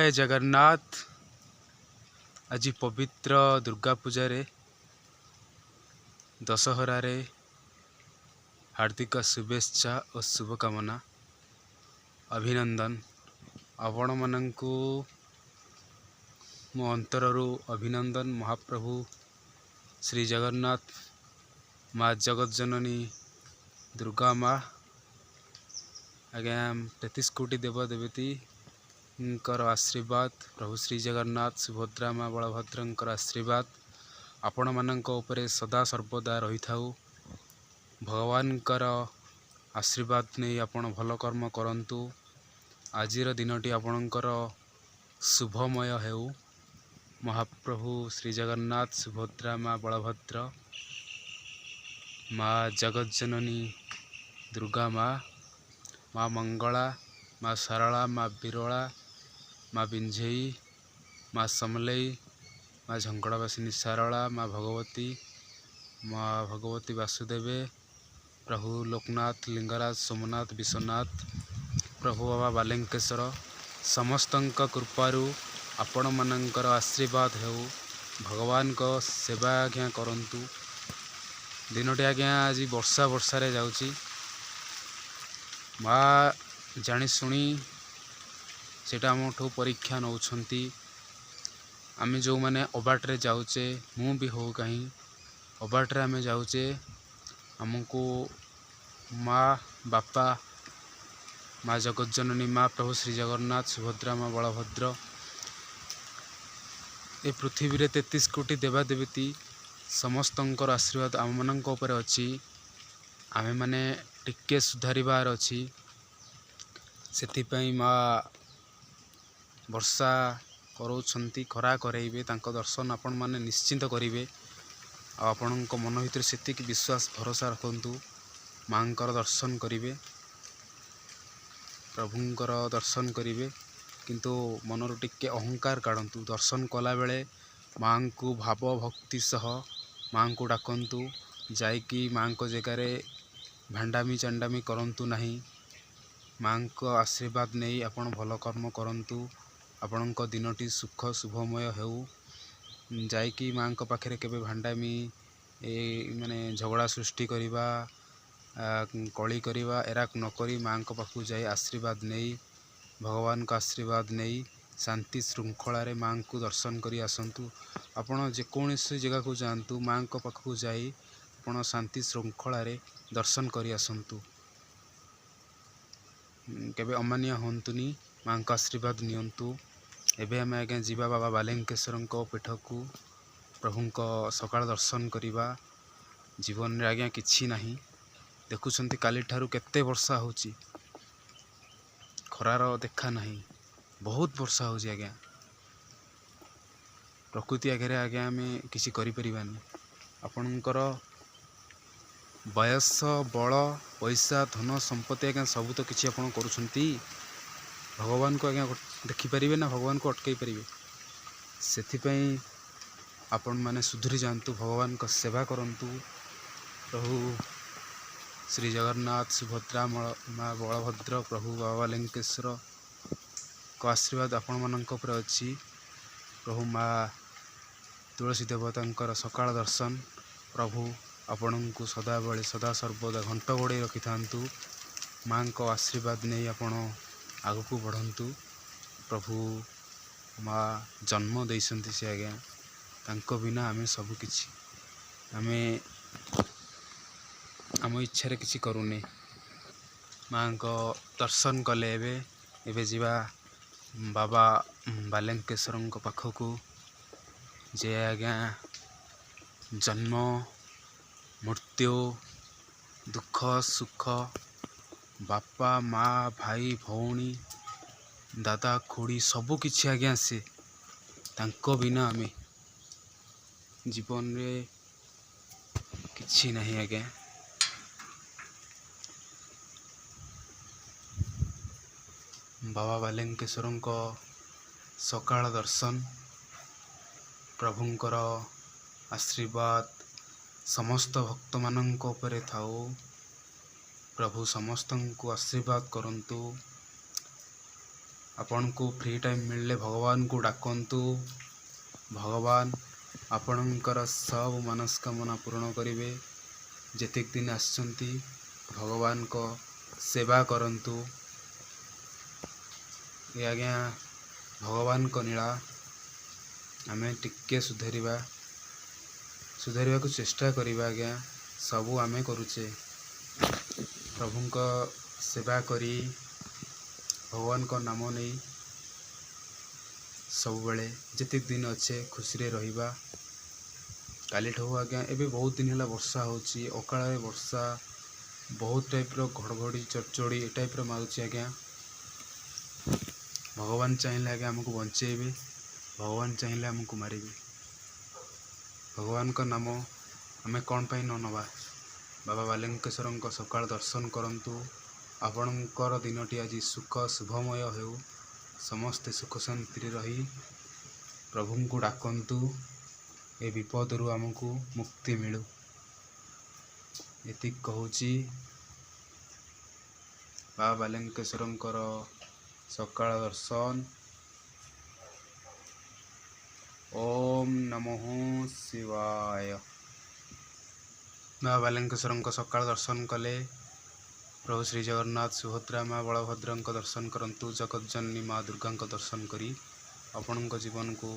जय जगन्नाथ। आज पवित्र दुर्गा पूजा रे दशहरा रे हार्दिक शुभेच्छा और शुभकामना अभिनंदन। आपण मानंकु मो अंतररू अभिनंदन। महाप्रभु श्री जगन्नाथ माँ जगत जननी दुर्गा माँ आज्ञा 33 कोटी देवदेवती आशीर्वाद, प्रभु श्री जगन्नाथ सुभद्रा माँ बलभद्र आशीर्वाद आपण मानक उपरे सदा सर्वदा रही थाउ। भगवान आशीर्वाद नहीं आपण भल कर्म करंतु। आजिर दिनटी आपणकर शुभमय हेउ। महाप्रभु श्री जगन्नाथ सुभद्रा माँ बलभद्र माँ जगत जननी दुर्गा माँ, माँ मंगला, माँ सारला, माँ बिरला, माँ बिंझई, माँ समलई, माँ झंकड़ावासिनी सारला, माँ भगवती, माँ भगवती वासुदेवे, प्रभु लोकनाथ, लिंगराज, सोमनाथ, विश्वनाथ, प्रभु बाबा बालेंकेश्वर समस्तंक कृपारू आपण मानकर आशीर्वाद हेउ। भगवान को सेवा आज्ञा करंतु। दिनटी आज्ञा आज वर्षा वर्षारे जाउची। माँ जानी शुणी सेटा मोठू परीक्षा नौछंती। आमे जो माने अबाटरे जाउचे, मु भी हो कहीं अबाटरे आमे जाउचे, हमको माँ बापा माँ जगत जननी माँ प्रभु श्री जगन्नाथ सुभद्रा माँ बलभद्र ए पृथ्वी रे 33 कोटी देवादेवती समस्तंकर आशीर्वाद आम मानक ऊपर अछि। आमे माने टिके सुधारिबार अछि। सेथिपई माँ वर्षा करौछंती, खरा करेइबे, तांको दर्शन आपण माने निश्चिंत करिवे। आपणक मन भितर सेतिक विश्वास भरोसा रखंतु। मांकर दर्शन करिवे, प्रभुंकर दर्शन करिवे, किंतु मनरु टिके अहंकार काढंतु। दर्शन कला बेले मां को भाव भक्ति सह मां को डाकंतु। जाइकी मां को जगह भांडामी चांडामी करंतु नहीं। मां को आशीर्वाद नहीं आपण भल कर्म करंतु। आपणक दिनटी सुख शुभमय हेउ। जाइकी मां को पाखरे केबे भांडामी माने झगड़ा सृष्टि करिबा, कली करिबा एराक नकरी मां को पाखु जाई आशीर्वाद नहीं, भगवान का आशीर्वाद नहीं, शांति श्रृंखला रे मां को दर्शन करी आसंतु। आपण जेकोसी जगह को जानतु, मां को पाखु जाई आपण शांति श्रृंखला रे दर्शन करी आसंतु। केबे अमानिया होंतुनी, मां का आशीर्वाद नियंतु। एबे आमे आज्ञा जीवा बाबा बालेंकेश्वर पीठ को प्रभु को सकाळ दर्शन करिबा। जीवन रे आज्ञा किछि नाही। देखुछंती काली ठारू केते वर्षा होची, खरार देखा नहीं, बहुत वर्षा होची आज्ञा। प्रकृति आगे आज्ञा आमे किछि करि परिबानी। आपणकर बयस बल पैसा धन संपत्ति आज्ञा सब तो किछि आपण करूछंती। भगवान को आज्ञा देखि परिबे ना, भगवान को अटकई परिबे। सेथिपई आपण माने सुधरी जानतु, भगवान को सेवा करंतु। प्रभु श्री जगन्नाथ सुभद्रा माँ बलभद्र प्रभु बाबा बालेंकेश्वर को आशीर्वाद आपण मानक ऊपर अछि। प्रभु माँ तुलसी देवता सकाळ दर्शन। प्रभु आपण को सदाबले सदा सर्वदा घंट गोड़े रखि थांतु। माँ को आशीर्वाद नहीं आपण आगु को बढ़ंतु। प्रभु माँ जन्म देइसंती से आज्ञा, तांको बिना आमे सब किछि आमे आम इच्छा किसी करूनी। माँ को दर्शन कले एबे जीवा बाबा बालेंकेश्वर पाखकू जे आज्ञा जन्म मृत्यु दुख सुख बापा माँ भाई भौणी दादा खुड़ी सबु किछि आज्ञा से तांको बिना आमे जीवन रे किछि नहीं आज्ञा। बाबा बालेंकेश्वर सकाळ दर्शन, प्रभुंकर आशीर्वाद समस्त भक्त मानक उपरे थाओ। प्रभु समस्त को आशीर्वाद करंतु। ଆପଣଙ୍କୁ फ्री टाइम मिलले भगवान को डाकंतु। भगवान आपणकर सब मनस्कामना पूर्ण करेंगे। जेतिक दिन आसचंती भगवान को सेवा करंतु। ये आज्ञा भगवान को नीला आमे टिके सुधरिबा को चेष्टा करिबा। आज्ञा सबू आमे करूचे प्रभु को सेवा करी भगवान को नाम नहीं सब बेले जितिक दिन अच्छे खुशी रे रहिबा। काली ठो आज्ञा एबे बहुत दिन है वर्षा होची अकाल वर्षा बहुत टाइप रो घड़घड़ी चड़चड़ी ए टाइप रो मारुची। आज्ञा भगवान चाहिए आज्ञा हमको बंचेबे। भगवान चाहिए हमको मारेबे। भगवान का नाम हमें कौन पाई न नवा। बाबा बालंकेश्वर को सकाल दर्शन करंतु। आपणकर दिनटी आज सुख शुभमय हो। समस्ते सुख शांति रही प्रभु को डाकंतु। ए विपद रु आमको मुक्ति मिलू एति कहूची। बाबा बालंकेश्वर सकाल दर्शन। ओम नमो शिवाय। बाबा बालंकेश्वर सकाल दर्शन कले प्रभु श्री जगन्नाथ सुभद्रा माँ बलभद्र दर्शन करंतु। जगतजननी माँ दुर्गा दर्शन करी आपण जीवन को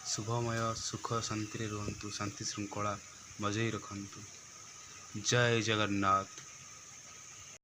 शुभमय सुख शांति रुहंतु। शांति श्रृंखला बजाई रखंतु। जय जगन्नाथ।